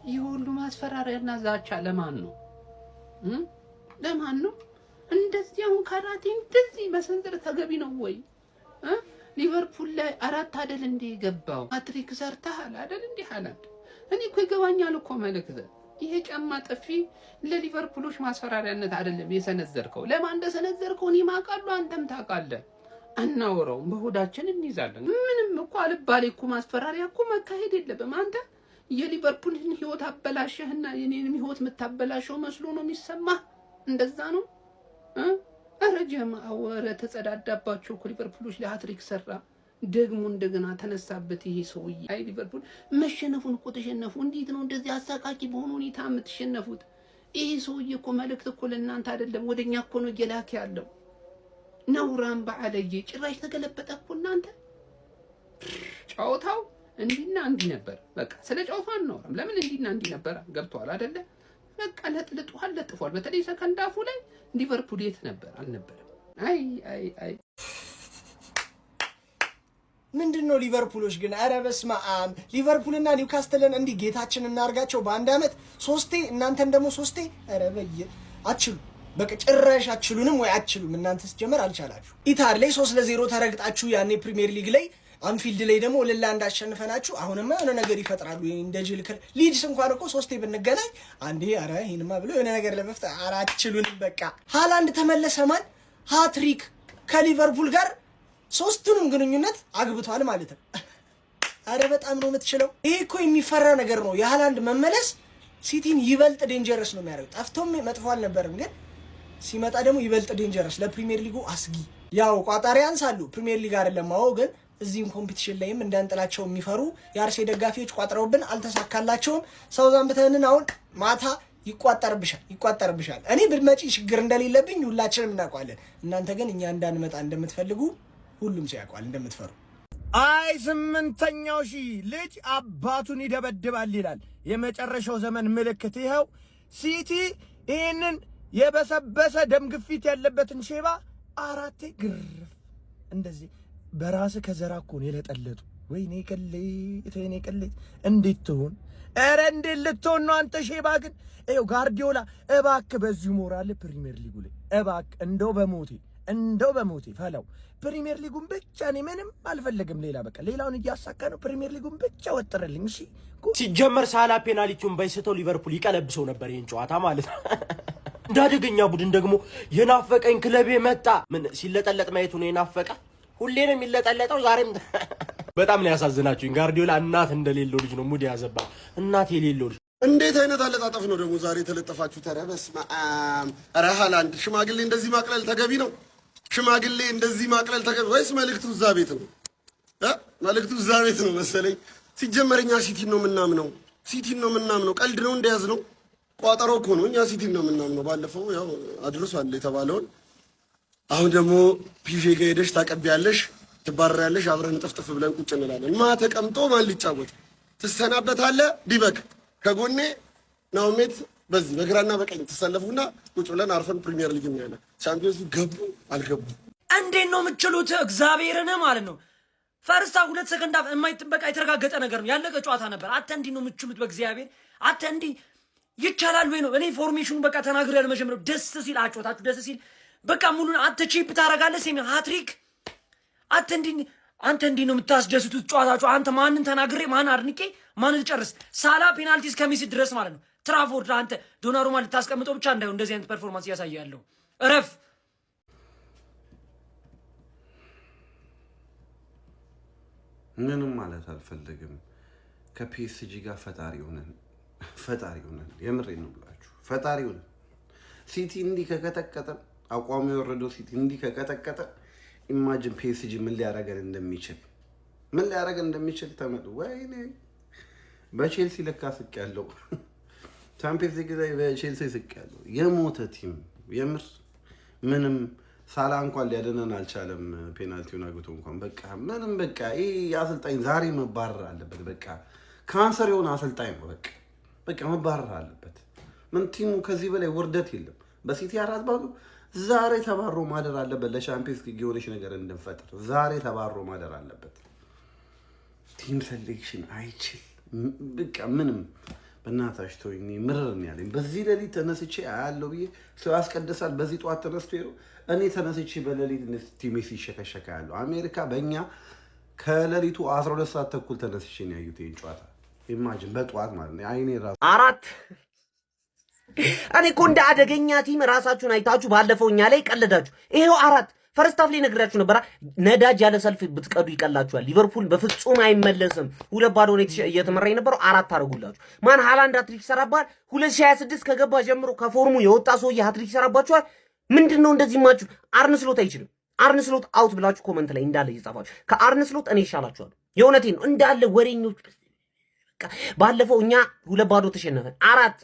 ይሁሉ ማስፈራሪያና ዛቻ ለማን ነው? ለማን ነው? እንደዚህ አሁን ካራቴ እንደዚህ መሰንዘር ተገቢ ነው ወይ? ሊቨርፑል ላይ 4 አይደል እንዴ ገባው? ሃትሪክ ሰርተሃል አይደል እንዴ ሃላንድ? እኔ እኮ ይገባኛል እኮ መልእክት። ይሄ ጫማ ጥፊ ለሊቨርፑሎች ማስፈራሪያነት አይደለም የሰነዘርከው። ለማን እንደሰነዘርከው እኔ ማውቃለሁ፣ አንተም ታውቃለህ። አናወራውም፣ በሆዳችን እንይዛለን። ምንም እኮ አልባሌ እኮ ማስፈራሪያ እኮ መካሄድ የለብም። አንተ የሊቨርፑልን ህይወት አበላሸህና የኔንም ህይወት የምታበላሸው መስሎ ነው የሚሰማህ? እንደዛ ነው? ኧረ ጀማዓ ወረ ተጸዳዳባቸው እኮ ሊቨርፑሎች ለሃትሪክ ሰራ፣ ደግሞ እንደገና ተነሳበት ይሄ ሰውዬ። አይ ሊቨርፑል መሸነፉን እኮ ተሸነፉ። እንዴት ነው እንደዚህ አሳቃቂ በሆነ ሁኔታ የምትሸነፉት? ይሄ ሰውዬ እኮ መልእክት እኮ ለእናንተ አይደለም ወደኛ እኮ ነው እየላከ ያለው። ነውራን በዓለየ ጭራሽ ተገለበጠ እኮ እናንተ። ጨዋታው እንዲና እንዲ ነበር። በቃ ስለ ጨዋታው አናወራም። ለምን እንዲና እንዲ ነበር? ገብቷል አይደለ? በቃ ለጥፏል። በተለይ ሰከንድ አፉ ላይ ሊቨርፑል የት ነበር? አልነበረም። አይ ምንድነው ሊቨርፑሎች ግን? ኧረ በስመ አብ! ሊቨርፑልና ኒውካስትልን እንዲህ ጌታችን እናርጋቸው በአንድ አመት 3 እናንተም ደግሞ 3። ኧረ አትችሉ፣ በቃ ጭራሽ አትችሉንም ወይ አትችሉም። እናንተ ስትጀምር አልቻላችሁ። ኢታር ላይ 3-0 ተረግጣችሁ ያኔ ፕሪሚየር ሊግ ላይ አንፊልድ ላይ ደግሞ ለላ እንዳሸንፈናችሁ አሁንማ የሆነ ነገር ይፈጥራሉ። እንደ ጅልከል ሊድስ እንኳን እኮ 3 ብንገናኝ አንዴ ኧረ ይሄንማ ብሎ የሆነ ነገር ለመፍጠር ኧረ አትችሉንም። በቃ ሃላንድ ተመለሰ። ማን ሃትሪክ ከሊቨርፑል ጋር 3ቱንም ግንኙነት አግብቷል ማለት ነው። ኧረ በጣም ነው የምትችለው። ይሄ እኮ የሚፈራ ነገር ነው። የሃላንድ መመለስ ሲቲን ይበልጥ ዴንጀረስ ነው የሚያደርገው። ጠፍቶም መጥፎ አልነበረም፣ ግን ሲመጣ ደግሞ ይበልጥ ዴንጀረስ፣ ለፕሪሚየር ሊጉ አስጊ። ያው ቋጣሪያንስ አሉ ፕሪሚየር ሊግ አይደለም አዎ፣ ግን እዚህም ኮምፒቲሽን ላይም እንዳንጥላቸው የሚፈሩ የአርሴ ደጋፊዎች ቋጥረውብን አልተሳካላቸውም። ሳውዛምፕተንን አሁን ማታ ይቋጠርብሻል። እኔ ብትመጪ ችግር እንደሌለብኝ ሁላችንም እናውቃለን። እናንተ ግን እኛ እንዳንመጣ እንደምትፈልጉ ሁሉም ሰው ያውቃል እንደምትፈሩ። አይ 8ኛው ሺህ ልጅ አባቱን ይደበድባል ይላል የመጨረሻው ዘመን ምልክት። ይኸው ሲቲ ይህንን የበሰበሰ ደም ግፊት ያለበትን ሼባ 4 ግርፍ እንደዚህ በራስ ከዘራ እኮ ነው የለጠለጡ። ወይኔ ቅሌት እንዴት ትሆን? ኧረ እንዴት ልትሆን ነው አንተ ሼባ ግን? ይኸው ጋርዲዮላ እባክህ በዚሁ ሞራል ፕሪሚየር ሊጉ ላይ እባክህ እንደው በሞቴ ፈላው ፕሪሚየር ሊጉን ብቻ። እኔ ምንም አልፈልግም ሌላ፣ በቃ ሌላውን እያሳካ ነው። ፕሪሚየር ሊጉን ብቻ ወጥረልኝ እሺ። ሲጀመር ሳላ ፔናልቲውን ባይስተው ሊቨርፑል ይቀለብሰው ነበር ይሄን ጨዋታ ማለት ነው። እንዳደገኛ ቡድን ደግሞ የናፈቀኝ ክለቤ መጣ። ምን ሲለጠለጥ ማየቱ ነው የናፈቀ? ሁሌ ነው የሚለጠለጠው። ዛሬም በጣም ነው ያሳዝናችሁኝ። ጋርዲዮላ እናት እንደሌለው ልጅ ነው ሙድ ያዘባ። እናት የሌለው ልጅ። እንዴት አይነት አለጣጣፍ ነው ደግሞ ዛሬ የተለጠፋችሁ? ኧረ በስመ አብ! ኧረ ሃላንድ ሽማግሌ እንደዚህ ማቅለል ተገቢ ነው? ሽማግሌ እንደዚህ ማቅለል ተገቢ ወይስ መልእክቱ እዛ ቤት ነው? መልእክቱ እዛ ቤት ነው መሰለኝ። ሲጀመረኛ ሲቲን ነው የምናምነው። ቀልድ ነው እንደያዝ ነው። ቋጠሮ እኮ ነው። እኛ ሲቲን ነው የምናምነው። ባለፈው ያው አድርሷል የተባለውን አሁን ደግሞ ፒዤ ጋር ሄደሽ ታቀቢያለሽ፣ ትባረሪያለሽ። አብረን ጥፍጥፍ ብለን ቁጭ እንላለን። ማ ተቀምጦ ማን ሊጫወት? ትሰናበታለህ። ዲበክ ከጎኔ ናውሜት በዚህ በግራና በቀኝ ተሰለፉና ቁጭ ብለን አርፈን ፕሪሚየር ሊግ እናያለን። ቻምፒዮንስ ሊግ ገቡ አልገቡ እንዴት ነው የምትችሉት? እግዚአብሔርን ማለት ነው። ፈርስታ 2 ሰከንድ አፍ የማይጠበቅ የተረጋገጠ ነገር ነው። ያለቀ ጨዋታ ነበር። አተ እንዲህ ነው የምትችሉት? በእግዚአብሔር አተ እንዲህ ይቻላል ወይ ነው? እኔ ፎርሜሽኑ በቃ ተናግሬ ያለ መጀመሪያው ደስ ሲል አጮታችሁ ደስ ሲል በቃ ሙሉን አንተ ቺፕ ታረጋለህ። ሴሚ ሃትሪክ አንተ እንዲህ ነው የምታስደስቱት ጨዋታችሁ። አንተ ማንን ተናግሬ ማን አድንቄ ማን ልጨርስ? ሳላ ፔናልቲ እስከሚስት ድረስ ማለት ነው። ትራፎርድ አንተ ዶናሩማ ልታስቀምጠው ብቻ እንዳይሆን እንደዚህ አይነት ፐርፎርማንስ እያሳያለሁ። እረፍ። ምንም ማለት አልፈልግም። ከፒኤስጂ ጋር ፈጣሪ ሆነን የምሬን ነው ብላችሁ ፈጣሪ ሆነን ሲቲ እንዲህ ከቀጠቀጠ አቋሙ የወረደው ሲቲ እንዲህ ከቀጠቀጠ ኢማጂን ፒኤስጂ ምን ሊያረገን እንደሚችል ተመጡ። ወይኔ በቼልሲ ለካ ስቅ ያለው ቻምፒየንስ ሊግ ላይ በቼልሲ ስቅ ያለው የሞተ ቲም የምር ምንም ሳላ እንኳን ሊያደነን አልቻለም። ፔናልቲውን አግብቶ እንኳን በቃ ይሄ አሰልጣኝ ዛሬ መባረር አለበት። በቃ ካንሰር የሆነ አሰልጣኝ ነው። በቃ መባረር አለበት። ምን ቲሙ ከዚህ በላይ ውርደት የለም። በሲቲ 4-0 ዛሬ ተባሮ ማደር አለበት። ለቻምፒየንስ ሊግ የሆነች ነገር እንድንፈጥር ዛሬ ተባሮ ማደር አለበት። ቲም ሴሌክሽን አይችል በቃ ምንም በእናታችሁ ተወኝ። ምርር ነው ያለኝ። በዚህ ሌሊት ተነስቼ አያለው ብዬ ሰው ያስቀድሳል። በዚህ ጠዋት ተነስቶ ይኸው እኔ ተነስቼ በሌሊት ቲሜ ሲሸከሸካ ያለው አሜሪካ በእኛ ከሌሊቱ 12 ሰዓት ተኩል ተነስቼ ነው ያዩት ይሄን ጨዋታ። ኢማጂን በጠዋት ማለት ነው። አይኔ ራሱ አራት እኔ እኮ እንደ አደገኛ ቲም ራሳችሁን አይታችሁ ባለፈው እኛ ላይ ቀለዳችሁ። ይሄው አራት ፈርስት ሃፍ ላይ ነግራችሁ ነበር። ነዳጅ ያለ ሰልፍ ብትቀዱ ይቀላችኋል። ሊቨርፑል በፍጹም አይመለስም። 2-0 ነው እየተመራ የነበረው። 4 አደረጉላችሁ። ማን ሃላንድ ሃትሪክ ይሰራባል። 2026 ከገባ ጀምሮ ከፎርሙ የወጣ ሰውዬ ሃትሪክ ይሰራባችኋል። ምንድነው እንደዚህ ማችሁ? አርነ ስሎት አይችልም። አርነ ስሎት አውት ብላችሁ ኮሜንት ላይ እንዳለ እየጻፋችሁ ከአርነ ስሎት እኔ ይሻላችኋል። የእውነቴን ነው። እንዳለ ወሬኞች ባለፈው እኛ 2-0 ተሸነፈን። 4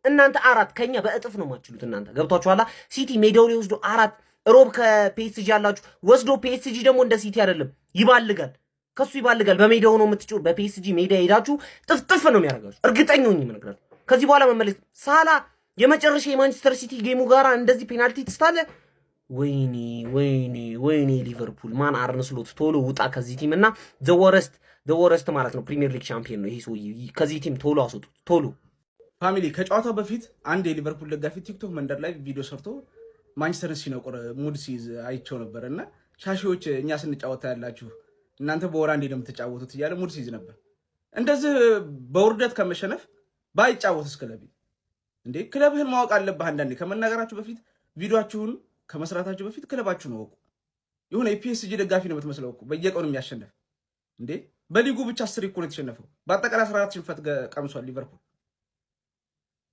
እናንተ 4 ከኛ በእጥፍ ነው ማችሉት። እናንተ ገብቷችኋላ። ሲቲ ሜዳው ላይ ወስዶ 4 ሮብ ከፒኤስጂ ያላችሁ ወስዶ ፒኤስጂ ደግሞ እንደ ሲቲ አይደለም፣ ይባልጋል። ከሱ ይባልጋል። በሜዳው ነው የምትጮህ። በፒኤስጂ ሜዳ ሄዳችሁ ጥፍጥፍ ነው የሚያደርጋችሁ። እርግጠኛ ነኝ የምነግራችሁ። ከዚህ በኋላ መመለስ ሳላ የመጨረሻ የማንቸስተር ሲቲ ጌሙ ጋራ እንደዚህ ፔናልቲ ትስታለ። ወይኔ ወይኔ ወይኔ ሊቨርፑል ማን አርነ ስሎት ቶሎ ውጣ ከዚህ ቲም እና ዘወረስት ማለት ነው። ፕሪሚየር ሊግ ሻምፒዮን ነው ይሄ ሰውዬ። ከዚህ ቲም ቶሎ አስወጡት ቶሎ። ፋሚሊ ከጨዋታው በፊት አንድ የሊቨርፑል ደጋፊ ቲክቶክ መንደር ላይ ቪዲዮ ሰርቶ ማንቸስተርን ሲነቆር ሙድ ሲይዝ አይቸው ነበር እና ሻሺዎች እኛ ስንጫወታ ያላችሁ እናንተ በወራ እንዴ ነው የምትጫወቱት እያለ ሙድ ሲይዝ ነበር። እንደዚህ በውርደት ከመሸነፍ ባይጫወትስ ክለብ እንዴ? ክለብህን ማወቅ አለብህ። አንዳንዴ ከመናገራችሁ በፊት ቪዲዮአችሁን ከመስራታችሁ በፊት ክለባችሁን አወቁ። የሆነ የፒኤስጂ ደጋፊ ነው የምትመስለው እኮ በየቀኑ የሚያሸንፍ እንዴ። በሊጉ ብቻ 10 እኮ ነው የተሸነፈው። በአጠቃላይ 14 ሽንፈት ቀምሷል ሊቨርፑል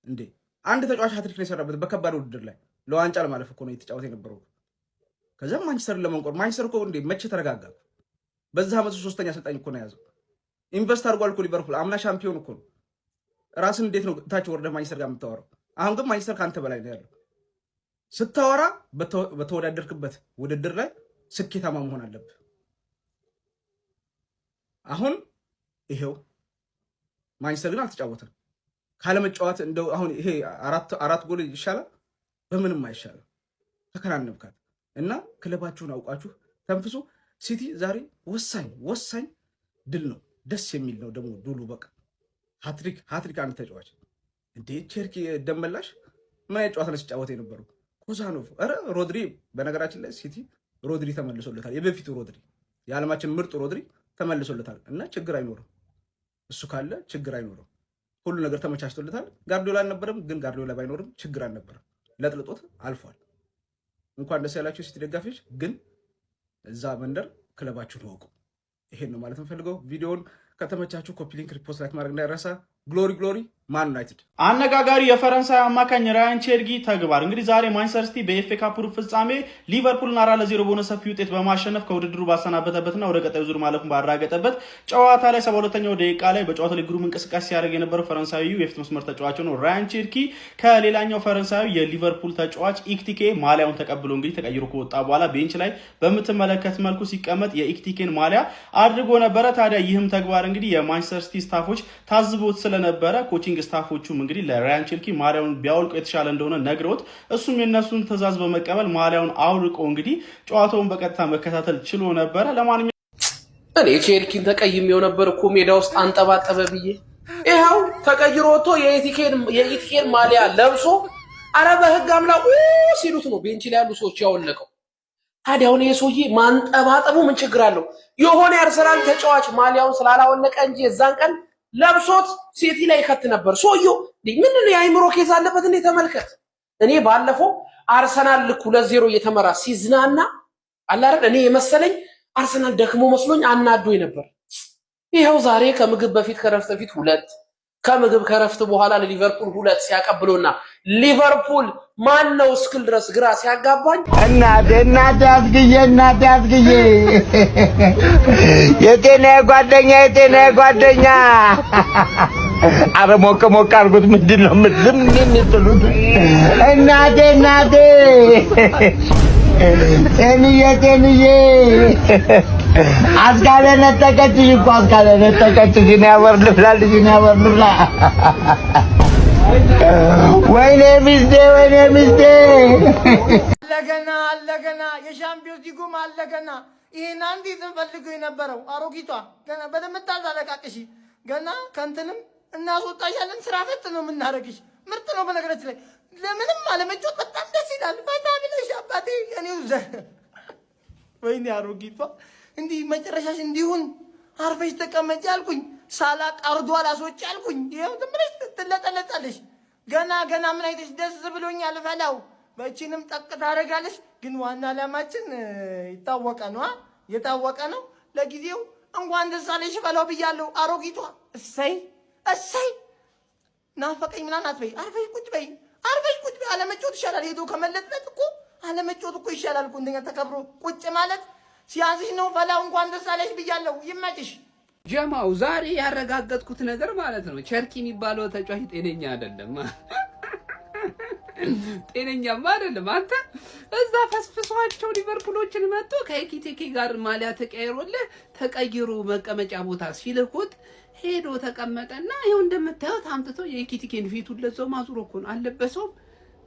እንዴ። አንድ ተጫዋች ሃትሪክ ነው የሰራበት በከባድ ውድድር ላይ ለዋንጫ ለማለፍ እኮ ነው የተጫወተ የነበረው። ከዛም ማንቸስተርን ለመንቆር ማንቸስተር እኮ እንዴ መቼ ተረጋጋ? በዛ ዓመቱ 3ኛ አሰልጣኝ እኮ ነው ያዘው። ኢንቨስት አድርጓል እኮ ሊቨርፑል። አምና ሻምፒዮን እኮ ነው። ራስን እንዴት ነው ታች ወርደህ ማንቸስተር ጋር የምታወራው? አሁን ግን ማንቸስተር ካንተ በላይ ነው ያለው። ስታወራ በተወዳደርክበት ውድድር ላይ ስኬታማ መሆን አለብህ። አሁን ይሄው ማንቸስተር ግን አልተጫወተም። ካለመጫወት እንደው አሁን ይሄ አራት ጎል ይሻላል፣ በምንም አይሻልም። ተከናነብካት እና ክለባችሁን አውቃችሁ ተንፍሱ። ሲቲ ዛሬ ወሳኝ ድል ነው። ደስ የሚል ነው ደግሞ ድሉ። በቃ ሃትሪክ አንድ ተጫዋች እንዴ ቸርኪ ደመላሽ ምን አይነት ጨዋታ ነው ሲጫወት የነበረው? ኮዛኖቭ ሮድሪ። በነገራችን ላይ ሲቲ ሮድሪ ተመልሶለታል። የበፊቱ ሮድሪ የዓለማችን ምርጥ ሮድሪ ተመልሶለታል እና ችግር አይኖርም። እሱ ካለ ችግር አይኖርም። ሁሉ ነገር ተመቻችቶለታል። ጋርዲዮላ አልነበረም፣ ግን ጋርዲዮላ ባይኖርም ችግር አልነበረም። ለጥልጦት አልፏል። እንኳን ደስ ያላችሁ ሲቲ ደጋፊዎች። ግን እዛ መንደር ክለባችሁን ወቁ። ይሄን ነው ማለት የምፈልገው። ቪዲዮውን ከተመቻችሁ ኮፒ ሊንክ፣ ሪፖስት ላይክ ማድረግ እንዳይረሳ። ግሎሪ ማን ዩናይትድ። አነጋጋሪ የፈረንሳይ አማካኝ ራያን ቼርጊ ተግባር። እንግዲህ ዛሬ ማንቸስተር ሲቲ በኤፍኤ ካፕ ሩብ ፍጻሜ ሊቨርፑልን 4-0 በሆነ ሰፊ ውጤት በማሸነፍ ከውድድሩ ባሰናበተበትና ወደ ቀጣዩ ዙር ማለፉን ባረጋገጠበት ጨዋታ ላይ 72ኛው ደቂቃ ላይ በጨዋታው ላይ ግሩም እንቅስቃሴ ሲያደርግ የነበረው ፈረንሳዊው የፊት መስመር ተጫዋች ነው ራያን ቼርጊ ከሌላኛው ፈረንሳዊ የሊቨርፑል ተጫዋች ኢክቲኬ ማሊያውን ተቀብሎ እንግዲህ ተቀይሮ ከወጣ በኋላ ቤንች ላይ በምትመለከት መልኩ ሲቀመጥ የኢክቲኬን ማሊያ አድርጎ ነበረ። ታዲያ ይህም ተግባር እንግዲህ የማንቸስተር ሲቲ ስታፎች ታዝቦት ስለነበረ ኮቺንግ ስታፎቹም እንግዲህ ለራያን ቼርኪ ማሊያውን ቢያውልቁ የተሻለ እንደሆነ ነግረውት እሱም የነሱን ትዕዛዝ በመቀበል ማሊያውን አውልቆ እንግዲህ ጨዋታውን በቀጥታ መከታተል ችሎ ነበረ። ለማንኛውም እኔ ቼርኪን ተቀይሜው ነበር እኮ ሜዳ ውስጥ አንጠባጠበ ብዬ ይኸው ተቀይሮ ወጥቶ የኢቲኬን ማሊያ ለብሶ አረ በህግ አምላኩ ሲሉት ነው ቤንች ላይ ያሉ ሰዎች ያወለቀው። ታዲያ አሁን ይሄ ሰውዬ ማንጠባጠቡ ምን ችግር አለው? የሆነ የአርሰናል ተጫዋች ማሊያውን ስላላወለቀ እንጂ የዛን ቀን ለብሶት ሲቲ ላይ ይከት ነበር። ሰውዬው ምንድን ነው የአይምሮ ኬዝ አለበት እንዴ? ተመልከት። እኔ ባለፈው አርሰናል ልክ 2-0 እየተመራ ሲዝናና አለ አይደል? እኔ የመሰለኝ አርሰናል ደክሞ መስሎኝ አናዶኝ ነበር። ይሄው ዛሬ ከምግብ በፊት ከረፍት በፊት 2 ከምግብ ከረፍት በኋላ ለሊቨርፑል 2 ሲያቀብሉና ሊቨርፑል ማን ነው እስክል ድረስ ግራ ሲያጋባኝ እናቴ አስግዬ የጤና ጓደኛ አረ ሞቅ አድርጉት። ምንድነው ዝም የምትሉት? እናቴ ጤንዬ አስካለ ነጠቀችሽ እኮ ነው ያወርድብላ ወይኔ ሚስቴ አለገና የሻምፒዮንስ ሊጉም አለገና። ይሄን አንዲት እንፈልገው የነበረው አሮጊቷ ገና በደምብ ታዛለቃቅሽ ገና ከንትንም እናስወጣሻለን። ስራ ፈት ነው የምናደርግሽ። ምርጥ ነው። በነገራችን ላይ ለምንም አለመጮት በጣም ደስ ይላል። ፈታ ብለሽ አባቴ የኔው ወይኔ አሮጊቷ እንዲህ መጨረሻሽ እንዲሁን አርፈሽ ተቀመጪ አልኩኝ። ሳላቅ አርዶ አላስወጪ አልኩኝ። ይኸው ዝም ብለሽ ትለጠለጣለሽ። ገና ምን አይተሽ ደስ ብሎኛል ፈላው። በእቺንም ጠቅ ታደርጋለሽ። ግን ዋና ዓላማችን የታወቀ ነው። ለጊዜው እንኳን ደስ አለሽ ፈላው ብያለሁ። አሮጊቷ እሰይ ናፈቀኝ ምናምን አትበይ። አርፈሽ ቁጭ በይ። አለመጮት ይሻላል። ሄዶ ከመለጥለጥ እኮ አለመጮት እኮ ይሻላል እኮ። እንደኛ ተከብሮ ቁጭ ማለት ሲያዝሽ ነው። ፈላው እንኳን ደስ አለሽ ብያለሁ። ይመችሽ። ጀማው ዛሬ ያረጋገጥኩት ነገር ማለት ነው ቸርኪ የሚባለው ተጫዋች ጤነኛ አይደለም። ጤነኛማ አይደለም። አንተ እዛ ፈስፍሷቸው ሊቨርፑሎችን መጥቶ ከኢኪቲኬ ጋር ማሊያ ተቀይሮልህ ተቀይሮ መቀመጫ ቦታ ሲልኩት ሄዶ ተቀመጠና ይኸው እንደምታዩት አምጥቶ የኢኪቲኬን ፊቱን ለዛው ማዙሮ እኮ ነው አልለበሰውም።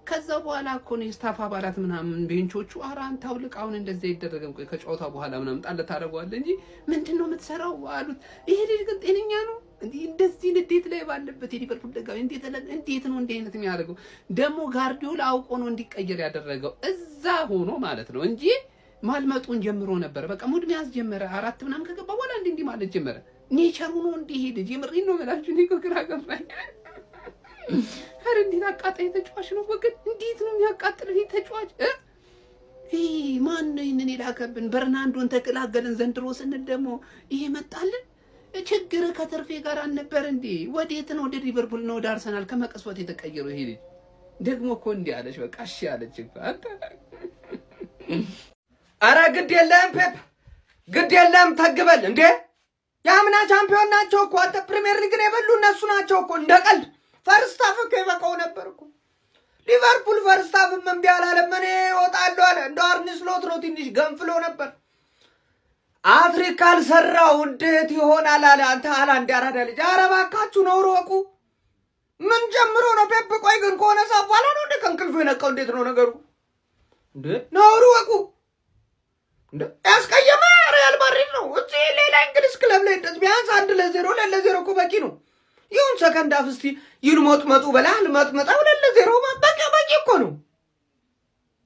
ከዛ በኋላ እኮ ነው የስታፍ አባላት ምናምን ቤንቾቹ ኧረ አንተ አውልቅ አሁን እንደዛ ይደረገም ከጨዋታ በኋላ ምናምን ጣል ታደርገዋለህ እንጂ ምንድነው የምትሰራው አሉት። ይሄ ልጅ ግን ጤነኛ ነው እንዴ? እንደዚህ ንዴት ላይ ባለበት የሊቨርፑል ደጋፊ እንዴት ነው እንዲህ አይነት የሚያደርገው? ደግሞ ጋርዲዮላ አውቆ ነው እንዲቀየር ያደረገው እዛ ሆኖ ማለት ነው እንጂ ማልመጡን ጀምሮ ነበር። በቃ ሙድ መያዝ ጀመረ። አራት ምናምን ከገባ በኋላ እንዲህ ማለት ጀመረ። ኔቸሩ ነው እንዲህ ሄደ። የምሬን ነው የምላችሁ። እኔ እኮ ግራ ገባኝ። ኧረ እንዴት አቃጣይ ተጫዋች ነው ወገን! እንዴት ነው የሚያቃጥለው ይሄ ተጫዋች? ማን ነው ይሄንን የላከብን? በርናንዶን ተቀላገልን ዘንድሮ ስንል ደግሞ ይሄ መጣልን። ችግር ከተርፌ ጋር አልነበር እንዴ? ወዴት ነው? ወደ ሊቨርፑል ነው ወደ አርሰናል ከመቀስወት የተቀየረው ይሄ ልጅ ደግሞ እኮ እንዲህ አለች። በቃ እሺ አለች እኮ አንተ። ኧረ ግድ የለም ፔፕ፣ ግድ የለም ተግበል እንዴ! የአምና ቻምፒዮን ናቸው እኮ አንተ። ፕሪሚየር ሊግን የበሉ እነሱ ናቸው እኮ። እንደ ቀልድ ፈርስት ሃፍ እኮ ይበቃው ነበር እኮ። ሊቨርፑል ፈርስት ሃፍ እምቢ አላለም። እኔ እወጣለሁ አለ። እንደ አርነ ስሎት ነው ትንሽ ገንፍሎ ነበር። አፍሪካ አልሰራው እንዴት ይሆናል አለ። አንተ ሃላንድ ያራዳ ልጅ። ኧረ እባካችሁ ነውር ወቁ። ምን ጀምሮ ነው ፔፕ? ቆይ ግን ከሆነ ሰዓት በኋላ ነው እንደ ከእንቅልፉ የነቃው። እንዴት ነው ነገሩ እንዴ? ነውር ወቁ እንዴ! ያስቀየመ ሪያል ማድሪድ ነው እንጂ ሌላ እንግሊዝ ክለብ ላይ እንደዚህ ቢያንስ 1-0 2-0 እኮ በቂ ነው። ይሁን ሰከንድ ሃፍ እስቲ ይልሞጥመጡ በላል መጥመጣው 2-0 በቂ እኮ ነው።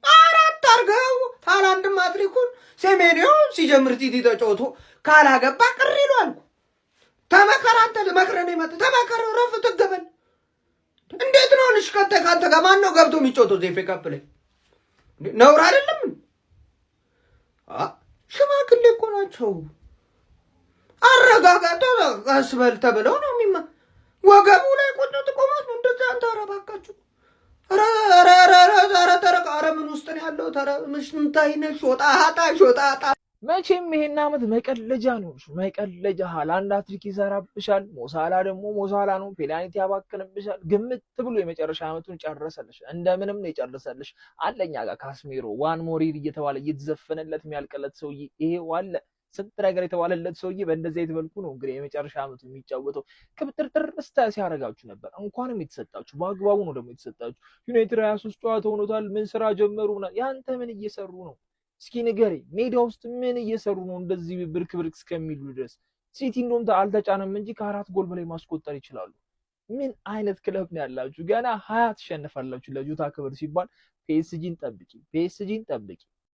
አራት አርገው ሃላንድ ማትሪኩን ሴሜኒዮ ሲጀምር ቲቲ ተጫውቶ ካላገባ ቅር ይሏል። ተመከራ አንተ ለመክረን ይመጣ ተመከራ ረፍ ተገበል። እንዴት ነው ልሽ ካንተ ጋር ማን ነው ገብቶ የሚጫወተው ዜፌ ካፕ ላይ? ነውር አይደለም። ሽማግሌ እኮ ናቸው። አረጋጋታ አስበል ተብለው ነው የሚማ ወገቡ ላይ ቆንጆ ተቆማት ነው እንደዛ። አንተ አረባካችሁ ኧረ ምን ውስጥ ነው ያለው? ተረ ምሽንታይነ ሾጣጣ መቼም ይሄን ዓመት መቀለጃ ነው። መቀለጃ ሃላንድ ሃትሪክ ይሰራብሻል። ሞሳላ ደግሞ ሞሳላ ነው። ፔናልቲ ያባክንብሻል። ግምት ብሎ የመጨረሻ ዓመቱን ጨረሰልሽ። እንደምንም ነው የጨረሰልሽ። አለኛ ጋር ካስሜሮ ዋን ሞሪር እየተባለ እየተዘፈነለት የሚያልቀለት ሰውዬ ይሄው አለ። ስንት ነገር የተባለለት ሰውዬ በእንደዚህ አይነት መልኩ ነው እንግዲህ የመጨረሻ ዓመቱ የሚጫወተው። ክብጥርጥር ሲያደርጋችሁ ነበር። እንኳንም የተሰጣችሁ በአግባቡ ነው ደግሞ የተሰጣችሁ። ዩናይትድ 23 ጨዋታ ሆኖታል። ምን ስራ ጀመሩ? ያንተ ምን እየሰሩ ነው? እስኪ ንገረኝ። ሜዳ ውስጥ ምን እየሰሩ ነው እንደዚህ ብርክ እስከሚሉ ድረስ? ሲቲ እንደውም አልተጫነም እንጂ ከ4 ጎል በላይ ማስቆጠር ይችላሉ። ምን አይነት ክለብ ነው ያላችሁ? ገና 20 ትሸነፋላችሁ። ለጁታ ክብር ሲባል ፒኤስጂን ጠብቂ።